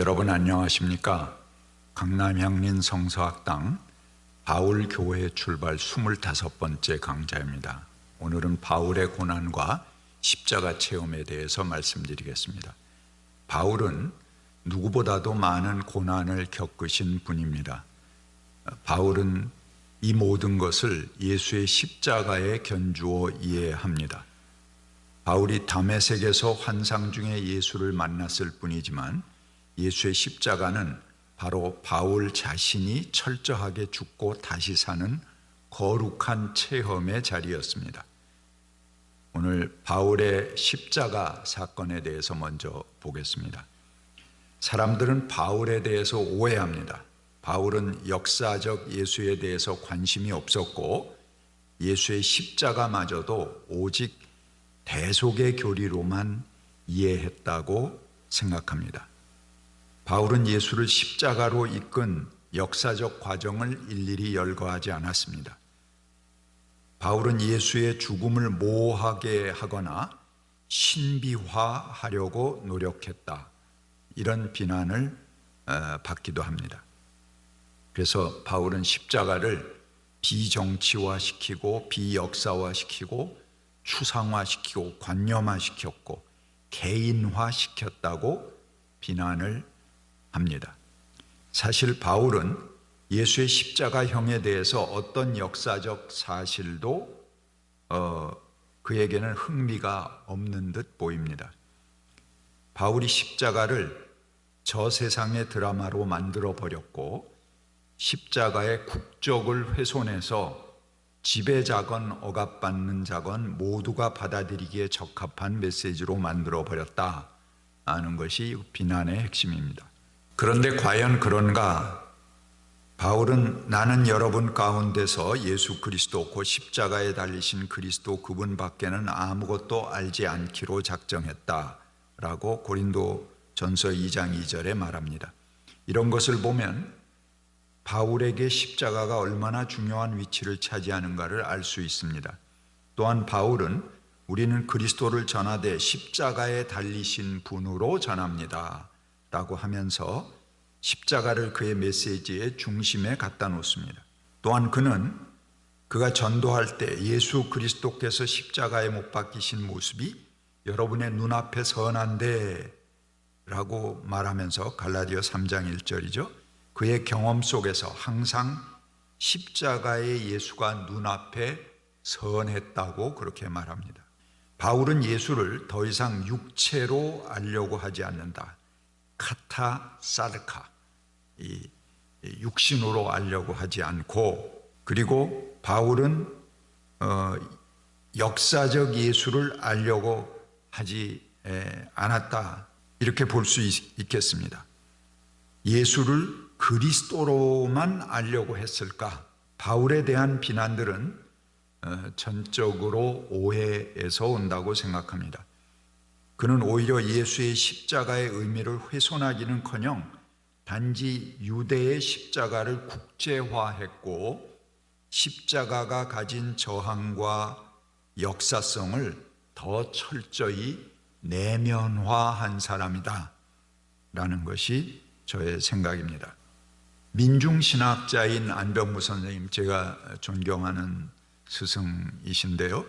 여러분 안녕하십니까? 강남 향린 성서학당 바울교회 출발 25번째 강좌입니다. 오늘은 바울의 고난과 십자가 체험에 대해서 말씀드리겠습니다. 바울은 누구보다도 많은 고난을 겪으신 분입니다. 바울은 이 모든 것을 예수의 십자가에 견주어 이해합니다. 바울이 다메섹에서 환상 중에 예수를 만났을 뿐이지만 예수의 십자가는 바로 바울 자신이 철저하게 죽고 다시 사는 거룩한 체험의 자리였습니다. 오늘 바울의 십자가 사건에 대해서 먼저 보겠습니다. 사람들은 바울에 대해서 오해합니다. 바울은 역사적 예수에 대해서 관심이 없었고 예수의 십자가마저도 오직 대속의 교리로만 이해했다고 생각합니다. 바울은 예수를 십자가로 이끈 역사적 과정을 일일이 열거하지 않았습니다. 바울은 예수의 죽음을 모호하게 하거나 신비화하려고 노력했다, 이런 비난을 받기도 합니다. 그래서 바울은 십자가를 비정치화시키고 비역사화시키고 추상화시키고 관념화시켰고 개인화시켰다고 비난을 합니다. 사실 바울은 예수의 십자가형에 대해서 어떤 역사적 사실도 그에게는 흥미가 없는 듯 보입니다. 바울이 십자가를 저 세상의 드라마로 만들어 버렸고 십자가의 국적을 훼손해서 지배자건 억압받는 자건 모두가 받아들이기에 적합한 메시지로 만들어 버렸다는 것이 비난의 핵심입니다. 그런데 과연 그런가? 바울은 나는 여러분 가운데서 예수 그리스도 곧 십자가에 달리신 그리스도 그분 밖에는 아무것도 알지 않기로 작정했다라고 고린도전서 2장 2절에 말합니다. 이런 것을 보면 바울에게 십자가가 얼마나 중요한 위치를 차지하는가를 알 수 있습니다. 또한 바울은 우리는 그리스도를 전하되 십자가에 달리신 분으로 전합니다 라고 하면서 십자가를 그의 메시지의 중심에 갖다 놓습니다. 또한 그는 그가 전도할 때 예수 그리스도께서 십자가에 못 박히신 모습이 여러분의 눈앞에 선한데 라고 말하면서 갈라디아 3장 1절이죠. 그의 경험 속에서 항상 십자가의 예수가 눈앞에 선했다고 그렇게 말합니다. 바울은 예수를 더 이상 육체로 알려고 하지 않는다. 카타 사르카, 이 육신으로 알려고 하지 않고, 그리고 바울은 역사적 예수를 알려고 하지 않았다, 이렇게 볼 수 있겠습니다. 예수를 그리스도로만 알려고 했을까? 바울에 대한 비난들은 전적으로 오해에서 온다고 생각합니다. 그는 오히려 예수의 십자가의 의미를 훼손하기는커녕 단지 유대의 십자가를 국제화했고 십자가가 가진 저항과 역사성을 더 철저히 내면화한 사람이다 라는 것이 저의 생각입니다. 민중신학자인 안병무 선생님, 제가 존경하는 스승이신데요,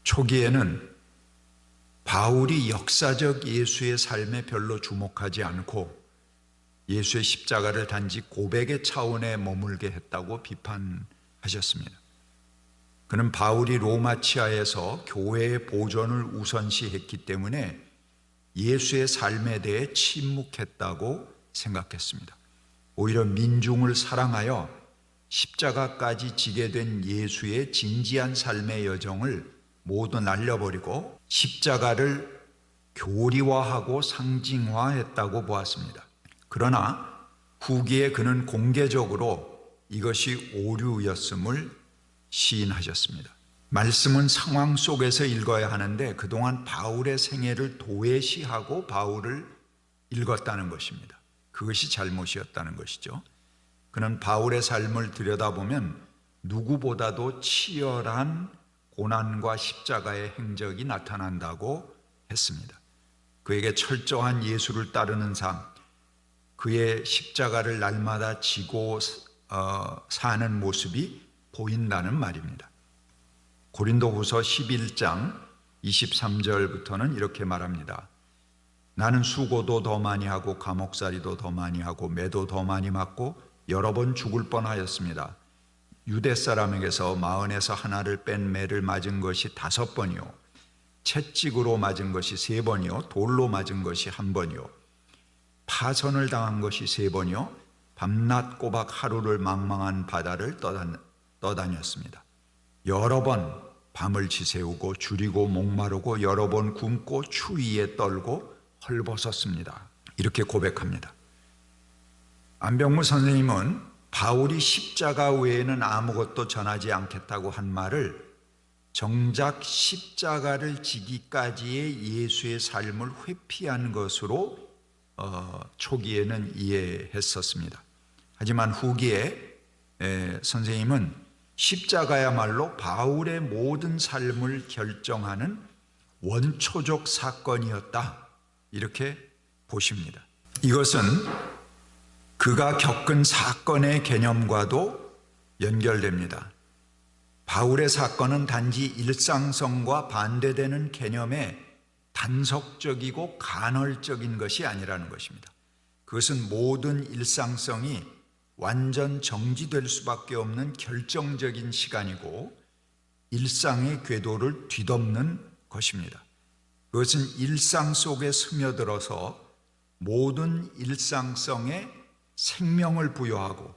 초기에는 바울이 역사적 예수의 삶에 별로 주목하지 않고 예수의 십자가를 단지 고백의 차원에 머물게 했다고 비판하셨습니다. 그는 바울이 로마 치하에서 교회의 보존을 우선시했기 때문에 예수의 삶에 대해 침묵했다고 생각했습니다. 오히려 민중을 사랑하여 십자가까지 지게 된 예수의 진지한 삶의 여정을 모두 날려버리고 십자가를 교리화하고 상징화했다고 보았습니다. 그러나 후기에 그는 공개적으로 이것이 오류였음을 시인하셨습니다. 말씀은 상황 속에서 읽어야 하는데 그동안 바울의 생애를 도외시하고 바울을 읽었다는 것입니다. 그것이 잘못이었다는 것이죠. 그는 바울의 삶을 들여다보면 누구보다도 치열한 고난과 십자가의 행적이 나타난다고 했습니다. 그에게 철저한 예수를 따르는 삶, 그의 십자가를 날마다 지고 사는 모습이 보인다는 말입니다. 고린도후서 11장 23절부터는 이렇게 말합니다. 나는 수고도 더 많이 하고 감옥살이도 더 많이 하고 매도 더 많이 맞고 여러 번 죽을 뻔하였습니다. 유대 사람에게서 마흔에서 하나를 뺀 매를 맞은 것이 5번이요, 채찍으로 맞은 것이 3번이요, 돌로 맞은 것이 1번이요, 파선을 당한 것이 3번이요, 밤낮 꼬박 하루를 망망한 바다를 떠다녔습니다. 여러 번 밤을 지새우고 줄이고 목마르고 여러 번 굶고 추위에 떨고 헐벗었습니다. 이렇게 고백합니다. 안병무 선생님은 바울이 십자가 외에는 아무것도 전하지 않겠다고 한 말을 정작 십자가를 지기까지의 예수의 삶을 회피한 것으로 초기에는 이해했었습니다. 하지만 후기에 선생님은 십자가야말로 바울의 모든 삶을 결정하는 원초적 사건이었다, 이렇게 보십니다. 이것은 그가 겪은 사건의 개념과도 연결됩니다. 바울의 사건은 단지 일상성과 반대되는 개념의 단속적이고 간헐적인 것이 아니라는 것입니다. 그것은 모든 일상성이 완전 정지될 수밖에 없는 결정적인 시간이고 일상의 궤도를 뒤덮는 것입니다. 그것은 일상 속에 스며들어서 모든 일상성에 생명을 부여하고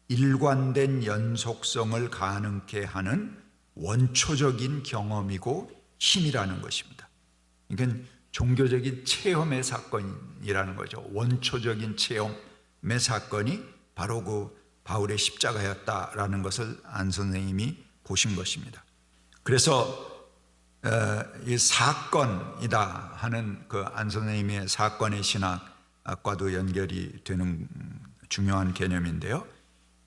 일관된 연속성을 가능케 하는 원초적인 경험이고 힘이라는 것입니다. 그러니까 종교적인 체험의 사건이라는 거죠. 원초적인 체험의 사건이 바로 그 바울의 십자가였다라는 것을 안 선생님이 보신 것입니다. 그래서 이 사건이다 하는 그 안 선생님의 사건의 신학과도 연결이 되는 중요한 개념인데요.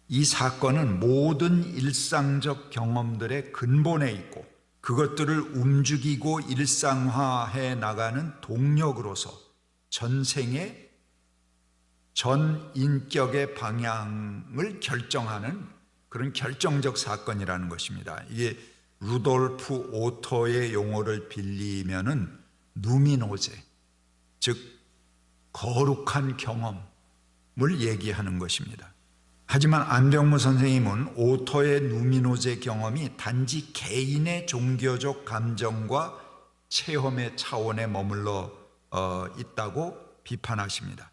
이 사건은 모든 일상적 경험들의 근본에 있고 그것들을 움직이고 일상화해 나가는 동력으로서 전생의 전 인격의 방향을 결정하는 그런 결정적 사건이라는 것입니다. 이게 루돌프 오토의 용어를 빌리면은 누미노제, 즉 거룩한 경험을 얘기하는 것입니다. 하지만 안병무 선생님은 오토의 누미노제 경험이 단지 개인의 종교적 감정과 체험의 차원에 머물러 있다고 비판하십니다.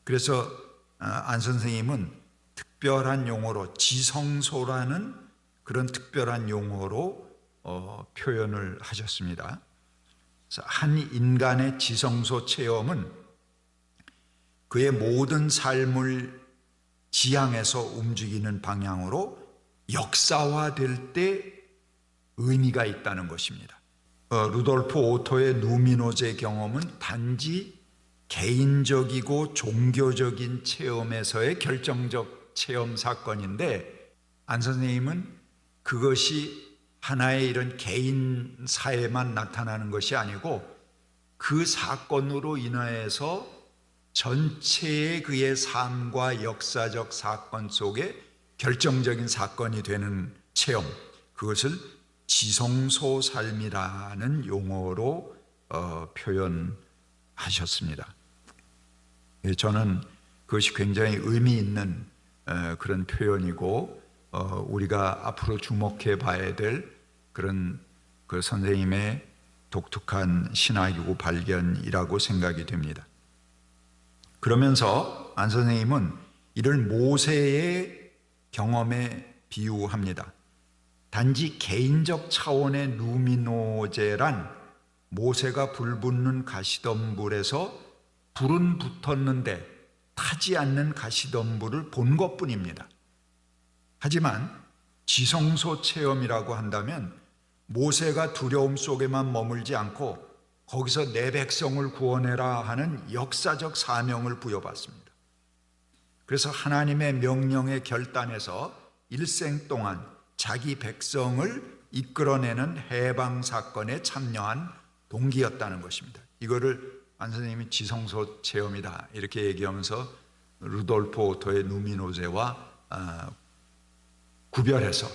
그래서 안 선생님은 특별한 용어로 지성소라는 그런 특별한 용어로 표현을 하셨습니다. 그래서 한 인간의 지성소 체험은 그의 모든 삶을 지향해서 움직이는 방향으로 역사화될 때 의미가 있다는 것입니다. 루돌프 오토의 누미노제 경험은 단지 개인적이고 종교적인 체험에서의 결정적 체험 사건인데 안 선생님은 그것이 하나의 이런 개인사에만 나타나는 것이 아니고 그 사건으로 인하여서 전체의 그의 삶과 역사적 사건 속에 결정적인 사건이 되는 체험, 그것을 지성소 삶이라는 용어로 표현하셨습니다. 저는 그것이 굉장히 의미 있는 그런 표현이고 우리가 앞으로 주목해 봐야 될 그런 그 선생님의 독특한 신학이고 발견이라고 생각이 됩니다. 그러면서 안 선생님은 이를 모세의 경험에 비유합니다. 단지 개인적 차원의 누미노제란 모세가 불붙는 가시덤불에서 불은 붙었는데 타지 않는 가시덤불을 본 것뿐입니다. 하지만 지성소 체험이라고 한다면 모세가 두려움 속에만 머물지 않고 거기서 내 백성을 구원해라 하는 역사적 사명을 부여받습니다. 그래서 하나님의 명령에 결단해서 일생 동안 자기 백성을 이끌어내는 해방 사건에 참여한 동기였다는 것입니다. 이거를 안 선생님이 지성소 체험이다 이렇게 얘기하면서 루돌프 오토의 루미노제와 구별해서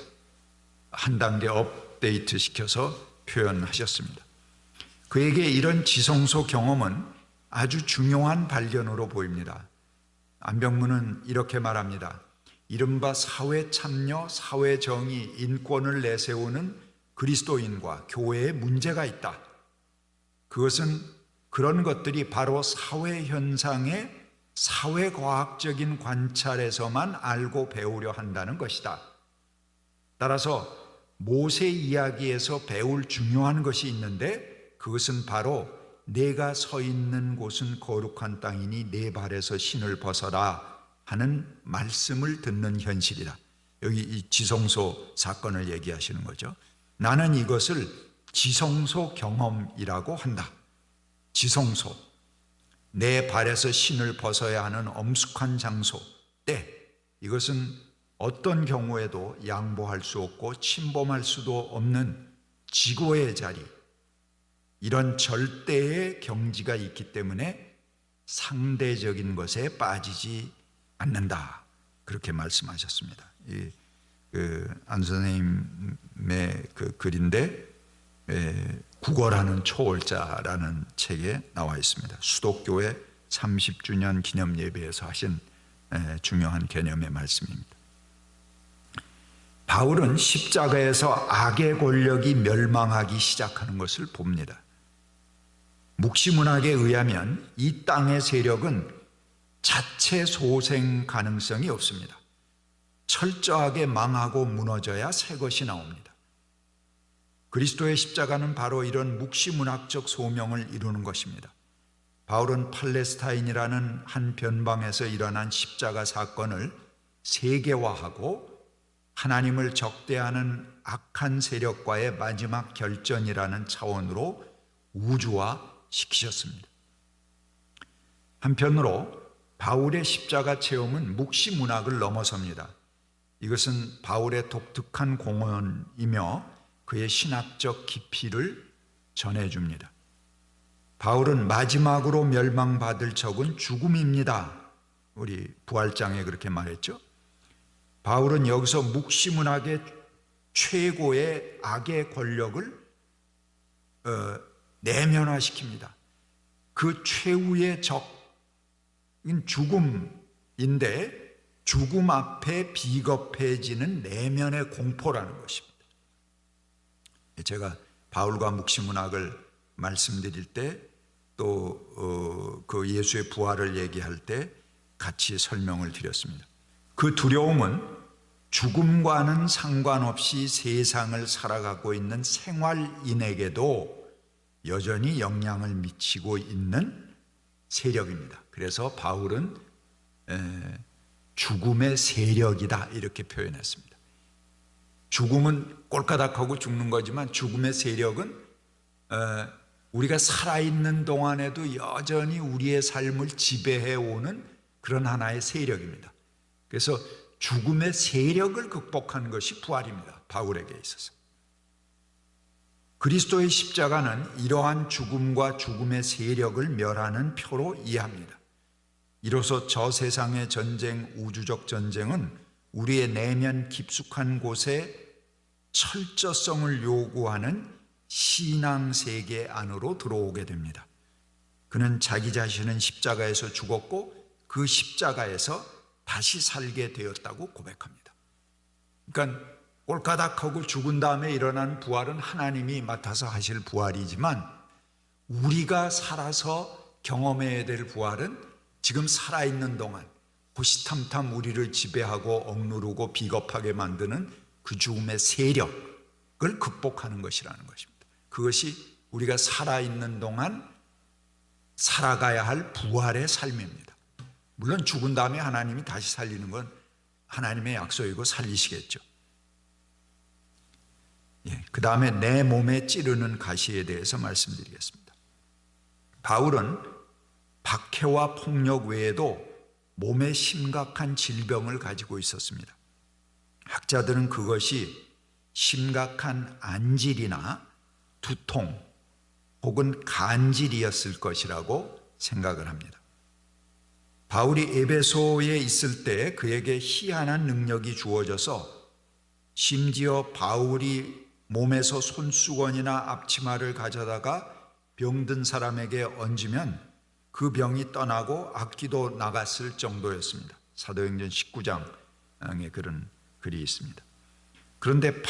한 단계 업데이트 시켜서 표현하셨습니다. 그에게 이런 지성소 경험은 아주 중요한 발견으로 보입니다. 안병문은 이렇게 말합니다. 이른바 사회 참여, 사회 정의, 인권을 내세우는 그리스도인과 교회에 문제가 있다. 그것은 그런 것들이 바로 사회 현상의 사회과학적인 관찰에서만 알고 배우려 한다는 것이다. 따라서 모세 이야기에서 배울 중요한 것이 있는데 그것은 바로 내가 서 있는 곳은 거룩한 땅이니 내 발에서 신을 벗어라 하는 말씀을 듣는 현실이다. 여기 이 지성소 사건을 얘기하시는 거죠. 나는 이것을 지성소 경험이라고 한다. 지성소, 내 발에서 신을 벗어야 하는 엄숙한 장소, 때, 이것은 어떤 경우에도 양보할 수 없고 침범할 수도 없는 지고의 자리, 이런 절대의 경지가 있기 때문에 상대적인 것에 빠지지 않는다. 그렇게 말씀하셨습니다. 안 선생님의 그 글인데 국어라는 초월자라는 책에 나와 있습니다. 수도교회 30주년 기념 예배에서 하신 중요한 개념의 말씀입니다. 바울은 십자가에서 악의 권력이 멸망하기 시작하는 것을 봅니다. 묵시문학에 의하면 이 땅의 세력은 자체 소생 가능성이 없습니다. 철저하게 망하고 무너져야 새 것이 나옵니다. 그리스도의 십자가는 바로 이런 묵시문학적 소명을 이루는 것입니다. 바울은 팔레스타인이라는 한 변방에서 일어난 십자가 사건을 세계화하고 하나님을 적대하는 악한 세력과의 마지막 결전이라는 차원으로 우주화시키셨습니다. 한편으로 바울의 십자가 체험은 묵시문학을 넘어섭니다. 이것은 바울의 독특한 공헌이며 그의 신학적 깊이를 전해줍니다. 바울은 마지막으로 멸망받을 적은 죽음입니다. 우리 부활장에 그렇게 말했죠. 바울은 여기서 묵시문학의 최고의 악의 권력을 내면화시킵니다. 그 최후의 적인 죽음인데 죽음 앞에 비겁해지는 내면의 공포라는 것입니다. 제가 바울과 묵시문학을 말씀드릴 때 또 그 예수의 부활을 얘기할 때 같이 설명을 드렸습니다. 그 두려움은 죽음과는 상관없이 세상을 살아가고 있는 생활인에게도 여전히 영향을 미치고 있는 세력입니다. 그래서 바울은 죽음의 세력이다 이렇게 표현했습니다. 죽음은 꼴까닥하고 죽는 거지만 죽음의 세력은 우리가 살아있는 동안에도 여전히 우리의 삶을 지배해오는 그런 하나의 세력입니다. 그래서 죽음의 세력을 극복하는 것이 부활입니다. 바울에게 있어서. 그리스도의 십자가는 이러한 죽음과 죽음의 세력을 멸하는 표로 이해합니다. 이로써 저 세상의 전쟁, 우주적 전쟁은 우리의 내면 깊숙한 곳에 철저성을 요구하는 신앙 세계 안으로 들어오게 됩니다. 그는 자기 자신은 십자가에서 죽었고 그 십자가에서 다시 살게 되었다고 고백합니다. 그러니까 꼴까닥하고 죽은 다음에 일어난 부활은 하나님이 맡아서 하실 부활이지만 우리가 살아서 경험해야 될 부활은 지금 살아있는 동안 호시탐탐 우리를 지배하고 억누르고 비겁하게 만드는 그 죽음의 세력을 극복하는 것이라는 것입니다. 그것이 우리가 살아있는 동안 살아가야 할 부활의 삶입니다. 물론 죽은 다음에 하나님이 다시 살리는 건 하나님의 약속이고 살리시겠죠. 그 다음에 내 몸에 찌르는 가시에 대해서 말씀드리겠습니다. 바울은 박해와 폭력 외에도 몸에 심각한 질병을 가지고 있었습니다. 학자들은 그것이 심각한 안질이나 두통 혹은 간질이었을 것이라고 생각을 합니다. 바울이 에베소에 있을 때 그에게 희한한 능력이 주어져서 심지어 바울이 몸에서 손수건이나 앞치마를 가져다가 병든 사람에게 얹으면 그 병이 떠나고 악기도 나갔을 정도였습니다. 사도행전 19장에 그런 글이 있습니다. 그런데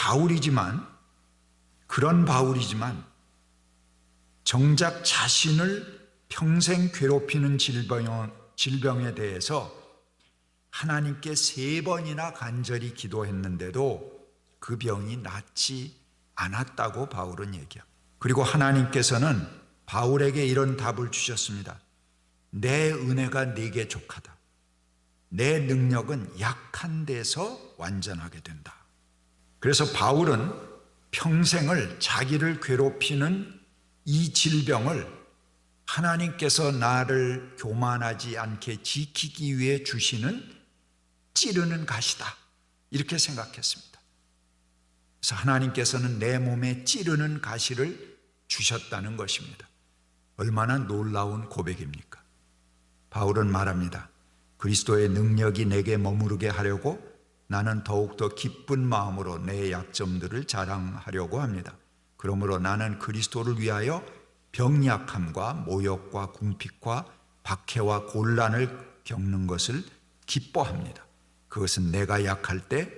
그런 바울이지만 정작 자신을 평생 괴롭히는 질병에 대해서 하나님께 3번이나 간절히 기도했는데도 그 병이 낫지 않았다고 바울은 얘기합니다. 그리고 하나님께서는 바울에게 이런 답을 주셨습니다. 내 은혜가 네게 족하다. 내 능력은 약한 데서 완전하게 된다. 그래서 바울은 평생을 자기를 괴롭히는 이 질병을 하나님께서 나를 교만하지 않게 지키기 위해 주시는 찌르는 가시다, 이렇게 생각했습니다. 그래서 하나님께서는 내 몸에 찌르는 가시를 주셨다는 것입니다. 얼마나 놀라운 고백입니까? 바울은 말합니다. 그리스도의 능력이 내게 머무르게 하려고 나는 더욱더 기쁜 마음으로 내 약점들을 자랑하려고 합니다. 그러므로 나는 그리스도를 위하여 병약함과 모욕과 궁핍과 박해와 곤란을 겪는 것을 기뻐합니다. 그것은 내가 약할 때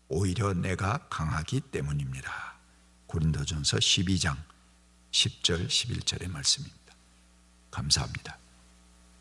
오히려 내가 강하기 때문입니다. 고린도전서 12장 10절 11절의 말씀입니다. 감사합니다.